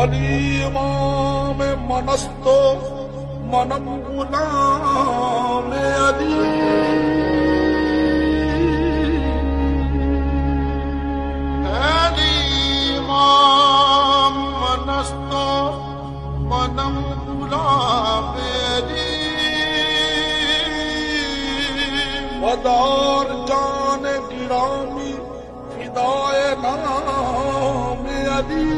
अली इमाम मनस्तो मनम गुलाम अली। अली इमाम मनस्तो मनम गुलाम अली। वदार जान गिरामी फिदाए नाम अली।